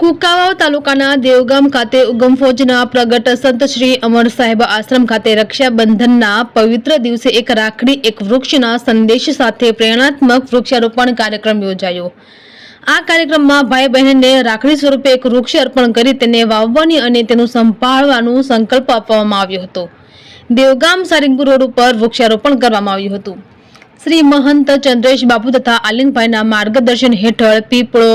કુકાવાવ તાલુકાના દેવગામ ખાતે ઉગમ ફોજના પ્રગટ સંત શ્રી અમર સાહેબ આશ્રમ ખાતે રક્ષાબંધનના પવિત્ર દિવસે એક રાખડી એક વૃક્ષના સંદેશ સાથે પ્રેરણાત્મક વૃક્ષારોપણ કાર્યક્રમ યોજાયો। આ કાર્યક્રમમાં ભાઈ બહેનને રાખડી સ્વરૂપે એક વૃક્ષ અર્પણ કરી તેને વાવવાની અને તેનું સંભાળવાનો સંકલ્પ આપવામાં આવ્યો હતો। દેવગામ સારંગપુર રોડ ઉપર વૃક્ષારોપણ કરવામાં આવ્યું હતું। श्री महंत चंद्रेश बापू तथा आलिंगभाईना मार्गदर्शन हेठळ पीपळो,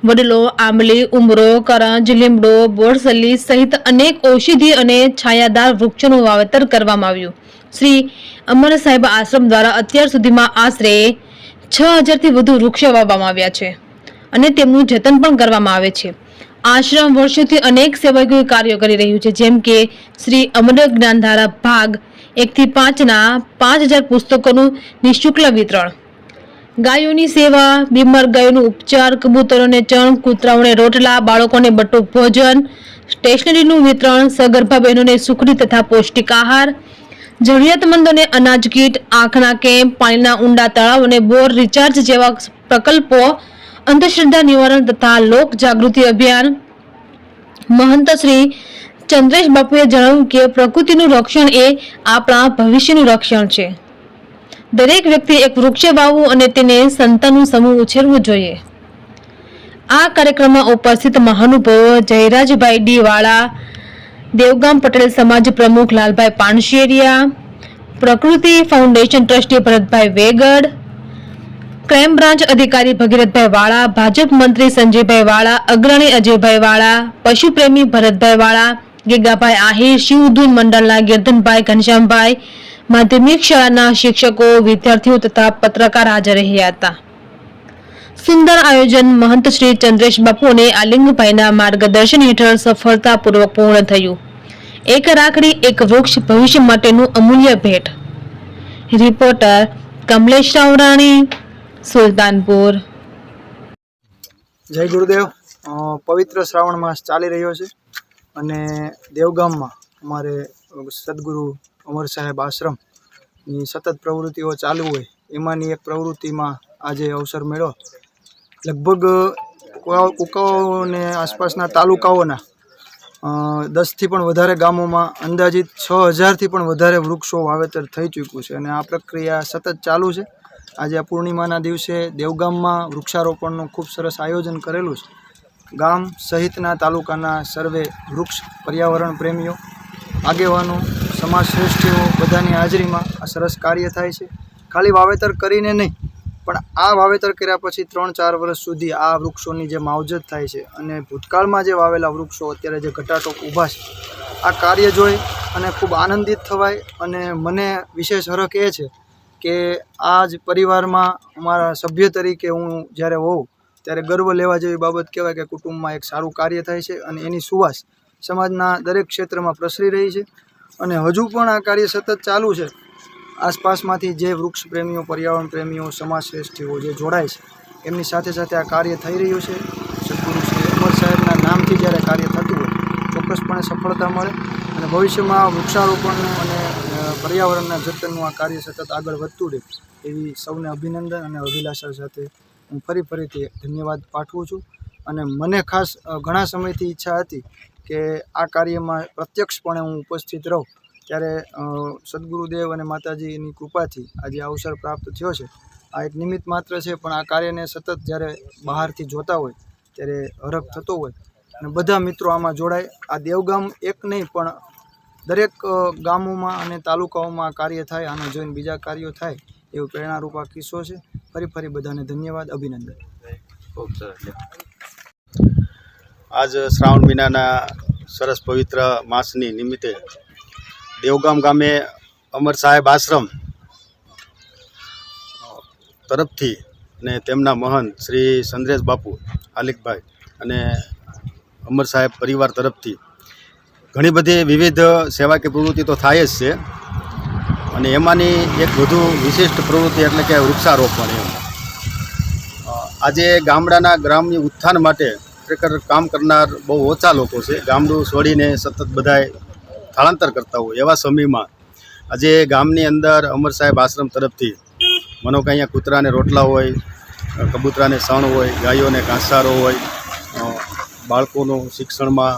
वडलो, आंबली, उमरो, करंज, લીમડો, બોરસલી सहित अनेक औषधीय અને છાયાદાર વૃક્ષોનું વાવેતર કરવામાં આવ્યું। શ્રી અમર સાહેબ આશ્રમ દ્વારા અત્યાર સુધીમાં આશરે 6000 થી વધુ વૃક્ષો વાવવામાં આવ્યા છે અને તેમનું જતન પણ કરવામાં આવે છે। આશ્રમ વર્ષોથી અનેક સેવાકીય કાર્યો કરી રહ્યું છે, જેમ કે શ્રી અમર જ્ઞાનધારા ભાગ 1 થી 5 ના 5000 પુસ્તકોનું નિઃશુલ્ક વિતરણ, ગાયોની સેવા, બીમાર ગાયોનો ઉપચાર, કબૂતરોને ચણ, કૂતરાઓને રોટલા, બાળકોને બટુક ભોજન, સ્ટેશનરીનું વિતરણ, સગર્ભા બહેનોને સુખડી તથા પૌષ્ટિક આહાર, જરૂરિયાતમંદોને અનાજ કીટ, આંખના કેમ્પ, પાણીના ઊંડા તળાવ અને બોર રિચાર્જ જેવા પ્રકલ્પો, અંધશ્રદ્ધા નિવારણ તથા લોક જાગૃતિ અભિયાન। મહંત શ્રી ચંદ્રેશ બાપુએ જણાવ્યું કે પ્રકૃતિનું રક્ષણ એ આપણા ભવિષ્યનું રક્ષણ છે। દરેક વ્યક્તિ એક વૃક્ષ વાવવું અને તેને સંતાનનું સમૂહ ઉછેરવું જોઈએ। આ કાર્યક્રમમાં ઉપસ્થિત મહાનુભાવો જયરાજભાઈ ડી વાળા, દેવગામ પટેલ સમાજ પ્રમુખ લાલભાઈ પાનશેરિયા, પ્રકૃતિ foundation trustee Bharatbhai Vegad, crime branch અધિકારી ભગીરથભાઈ વાળા, ભાજપ મંત્રી સંજયભાઈ વાળા, અગ્રણી અજયભાઈ વાળા, પશુપ્રેમી ભરતભાઈ વાળા, ગેગાભાઈ આહિર, શિવધૂન મંડળના ગિરધનભાઈ ઘનશ્યામભાઈ, માધ્યમિક શાળાના શિક્ષકો, વિદ્યાર્થીઓ તથા પત્રકાર હાજર રહ્યા હતા। સુંદર આયોજન મહંત શ્રી ચંદ્રેશ બાપુ અને આલિંગભાઈના માર્ગદર્શન હેઠળ સફળતાપૂર્વક પૂર્ણ થયું। એક રાખડી એક વૃક્ષ ભવિષ્ય માટેનું અમૂલ્ય ભેટ। રિપોર્ટર કમલેશ રાવરાણી, સુલતાનપુર। જય ગુરુદેવ। પવિત્ર શ્રાવણ માસ ચાલી રહ્યો છે અને દેવગામમાં અમારે સદગુરુ અમર સાહેબ આશ્રમની સતત પ્રવૃત્તિઓ ચાલુ હોય એમાંની એક પ્રવૃત્તિમાં આજે અવસર મળ્યો। લગભગ કુકાવાવ અને આસપાસના તાલુકાઓના 10થી પણ વધારે ગામોમાં અંદાજિત 6000થી પણ વધારે વૃક્ષો વાવેતર થઈ ચૂક્યું છે અને આ પ્રક્રિયા સતત ચાલુ છે। આજે આ પૂર્ણિમાના દિવસે દેવગામમાં વૃક્ષારોપણનું ખૂબ સરસ આયોજન કરેલું છે। ગામ સહિતના તાલુકાના સર્વે વૃક્ષ પર્યાવરણ પ્રેમીઓ, આગેવાનો, સમાજ શ્રેષ્ઠીઓ બધાની હાજરીમાં આ સરસ કાર્ય થાય છે। ખાલી વાવેતર કરીને નહીં, પણ આ વાવેતર કર્યા પછી 3-4 વર્ષ સુધી આ વૃક્ષોની જે માવજત થાય છે અને ભૂતકાળમાં જે વાવેલા વૃક્ષો અત્યારે જે ઘટાટોપ ઊભા છે, આ કાર્ય જોઈ અને ખૂબ આનંદિત થવાય। અને મને વિશેષ હરખ એ છે કે આ જ પરિવારમાં અમારા સભ્ય તરીકે હું જ્યારે હોઉં ત્યારે ગર્વ લેવા જેવી બાબત કહેવાય કે કુટુંબમાં એક સારું કાર્ય થાય છે અને એની સુવાસ સમાજના દરેક ક્ષેત્રમાં પ્રસરી રહી છે અને હજુ પણ આ કાર્ય સતત ચાલુ છે। આસપાસમાંથી જે વૃક્ષ પ્રેમીઓ, પર્યાવરણ પ્રેમીઓ, સમાજ શ્રેષ્ઠીઓ જે જોડાય છે એમની સાથે સાથે આ કાર્ય થઈ રહ્યું છે। સદગુરુ શ્રી અમર સાહેબના નામથી જ્યારે કાર્ય થતું હોય ચોક્કસપણે સફળતા મળે અને ભવિષ્યમાં વૃક્ષારોપણનું અને પર્યાવરણના જતનનું આ કાર્ય સતત આગળ વધતું રહે એવી સૌને અભિનંદન અને અભિલાષા સાથે હું ફરીથી ધન્યવાદ પાઠવું છું। અને મને ખાસ ઘણા સમયથી ઈચ્છા હતી કે આ કાર્યમાં પ્રત્યક્ષપણે હું ઉપસ્થિત રહું, ત્યારે સદગુરુદેવ અને માતાજીની કૃપાથી આજે અવસર પ્રાપ્ત થયો છે। આ એક નિમિત્ત માત્ર છે, પણ આ કાર્યને સતત જ્યારે બહારથી જોતા હોય ત્યારે હરખ થતો હોય અને બધા મિત્રો આમાં જોડાય। આ દેવગામ એક નહીં પણ દરેક ગામોમાં અને તાલુકાઓમાં કાર્ય થાય, આને જોઈને બીજા કાર્યો થાય એવો પ્રેરણારૂપ આ કિસ્સો છે। ફરી બધાને ધન્યવાદ, અભિનંદન। ખૂબ સરસ। આજ શ્રાવણ મહિનાના સરસ પવિત્ર માસની નિમિત્તે દેવગામ ગામે અમર સાહેબ આશ્રમ તરફથી અને તેમના મહંત શ્રી ચંદ્રેશ બાપુ, આલિકભાઈ અને અમર સાહેબ પરિવાર તરફથી ઘણી બધી વિવિધ સેવાકીય પ્રવૃત્તિ તો થાય જ છે અને એમાંની એક વધુ વિશિષ્ટ પ્રવૃત્તિ એટલે કે વૃક્ષારોપણ। આજે ગામડાના ગ્રામ્ય ઉત્થાન માટે ખરેખર કામ કરનાર બહુ ઓછા લોકો છે। ગામડું છોડીને સતત બધાય સ્થળાંતર કરતા હોય એવા સમયમાં આજે ગામની અંદર અમર સાહેબ આશ્રમ તરફથી મનો કે અહીંયા કૂતરાને રોટલા હોય, કબૂતરાને સણ હોય, ગાયોને ઘાસચારો હોય, બાળકોનું શિક્ષણમાં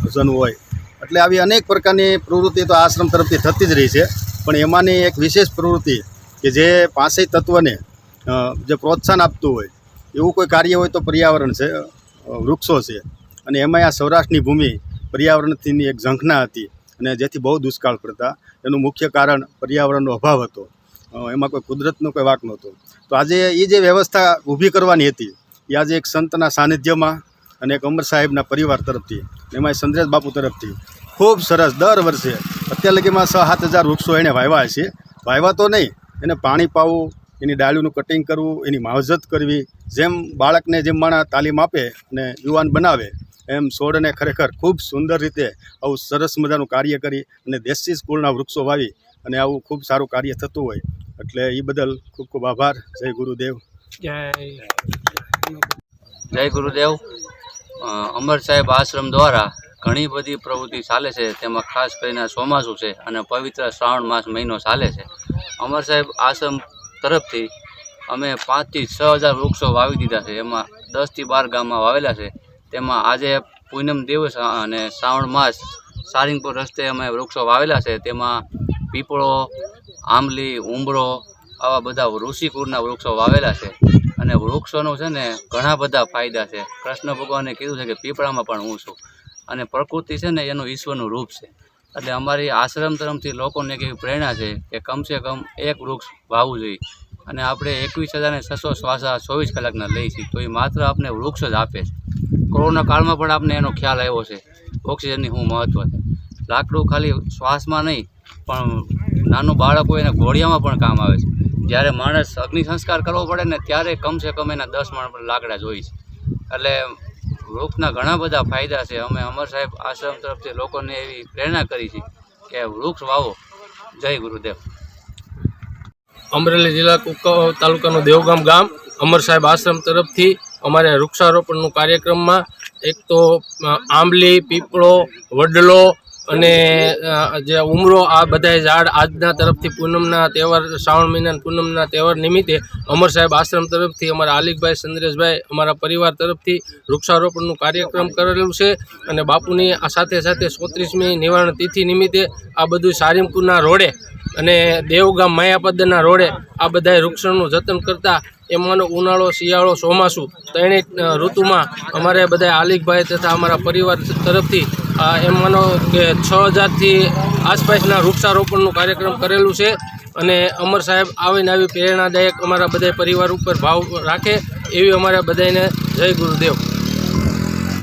ભજન હોય, એટલે આવી અનેક પ્રકારની પ્રવૃત્તિ તો આશ્રમ તરફથી થતી જ રહી છે. પણ એમાંની એક વિશેષ પ્રવૃત્તિ કે જે પાંચેય તત્વને જે પ્રોત્સાહન આપતું હોય એવું કોઈ કાર્ય હોય તો પર્યાવરણ છે, વૃક્ષો છે. અને એમાં આ સૌરાષ્ટ્રની ભૂમિ પર્યાવરણની એક ઝંખના હતી અને જેથી બહુ દુષ્કાળ પડતા. એનું મુખ્ય કારણ પર્યાવરણનો અભાવ હતો, એમાં કોઈ કુદરતનો કોઈ વાંક નહોતો. તો આજે એ જે વ્યવસ્થા ઊભી કરવાની હતી એ આજે એક સંતના સાનિધ્યમાં અને એક અમર સાહેબના પરિવાર તરફથી, એમાં સંદ્રેશ બાપુ તરફથી ખૂબ સરસ દર વર્ષે અત્યાર લગીમાં 6-7 હજાર વૃક્ષો એણે વાવ્યા છે. વાવ્યા તો નહીં, એને પાણી પાવું, એની ડાળીનું કટિંગ કરવું, એની માવજત કરવી, જેમ બાળકને જેમ માણસ તાલીમ આપે અને યુવાન બનાવે એમ છોડને ખરેખર ખૂબ સુંદર રીતે આવું સરસ મજાનું કાર્ય કરી અને દેશી સ્કૂલના વૃક્ષો વાવી અને આવું ખૂબ સારું કાર્ય થતું હોય, એટલે એ બદલ ખૂબ ખૂબ આભાર. જય ગુરુદેવ. જય ગુરુદેવ. અમર સાહેબ આશ્રમ દ્વારા ઘણી બધી પ્રવૃત્તિ ચાલે છે, તેમાં ખાસ કરીને ચોમાસું છે અને પવિત્ર શ્રાવણ માસ મહિનો ચાલે છે. અમર સાહેબ આશ્રમ તરફથી અમે 5 થી 6 હજાર વૃક્ષો વાવી દીધા છે. એમાં 10 થી 12 ગામમાં વાવેલા છે. તેમાં આજે પૂનમ દિવસ અને શ્રાવણ માસ સારિંગપુર રસ્તે અમે વૃક્ષો વાવેલા છે. તેમાં પીપળો, આંબલી, ઉંબરો આવા બધા ઋષિકુળના વૃક્ષો વાવેલા છે. અને વૃક્ષોનું છે ને ઘણા બધા ફાયદા છે. કૃષ્ણ ભગવાને કીધું છે કે પીપળામાં પણ હું છું, અને પ્રકૃતિ છે ને એનું ઈશ્વરનું રૂપ છે. એટલે અમારી આશ્રમ તરફથી લોકોને એક એવી પ્રેરણા છે કે કમસે કમ એક વૃક્ષ વાવવું જોઈએ. અને આપણે 21,600 શ્વાસા 24 કલાકના લઈએ છીએ, તો એ માત્ર આપણે વૃક્ષ જ આપે છે. કોરોના કાળમાં પણ આપણે એનો ખ્યાલ આવ્યો છે ઓક્સિજનની શું મહત્ત્વ છે. લાકડું ખાલી શ્વાસમાં નહીં પણ નાનું બાળક હોય એને ઘોડિયામાં પણ કામ આવે છે. જ્યારે માણસ અગ્નિ સંસ્કાર કરવો પડે ને ત્યારે કમસે કમ એના 10 મણ પણ લાકડા જોઈએ છે. એટલે વૃક્ષના ઘણા બધા ફાયદા છે. અમે અમર સાહેબ આશ્રમ તરફથી લોકોને એવી પ્રેરણા કરી છે કે વૃક્ષ વાવો. જય ગુરુદેવ. અમરેલી જિલ્લા કુંકાવાવ તાલુકાનું દેવગામ ગામ અમર સાહેબ આશ્રમ તરફથી અમારે વૃક્ષારોપણનું કાર્યક્રમમાં એક તો આંબલી, પીપળો, વડલો અને જે ઉમરો આ બધા ઝાડ આજના તરફથી પૂનમના તહેવાર, શ્રાવણ મહિનાના પૂનમના તહેવાર નિમિત્તે અમર સાહેબ આશ્રમ તરફથી અમારા આલિકભાઈ, સંદ્રેશભાઈ, અમારા પરિવાર તરફથી વૃક્ષારોપણનું કાર્યક્રમ કરેલું છે. અને બાપુની આ સાથે સાથે 34મી નિવારણ તિથિ નિમિત્તે આ બધું સારીમપુરના રોડે અને દેવગામ માયાપદના રોડે આ બધા વૃક્ષોનું જતન કરતા એમાંનો ઉનાળો, શિયાળો, ચોમાસું ત્રણેય ઋતુમાં અમારે બધા આલિકભાઈ તથા અમારા પરિવાર તરફથી એમ માનો કે 6000થી આસપાસના વૃક્ષારોપણનું કાર્યક્રમ કરેલું છે. અને અમર સાહેબ આવીને આવી પ્રેરણાદાયક અમારા બધા પરિવાર ઉપર ભાવ રાખે એવી અમારા બધાને જય ગુરુદેવ.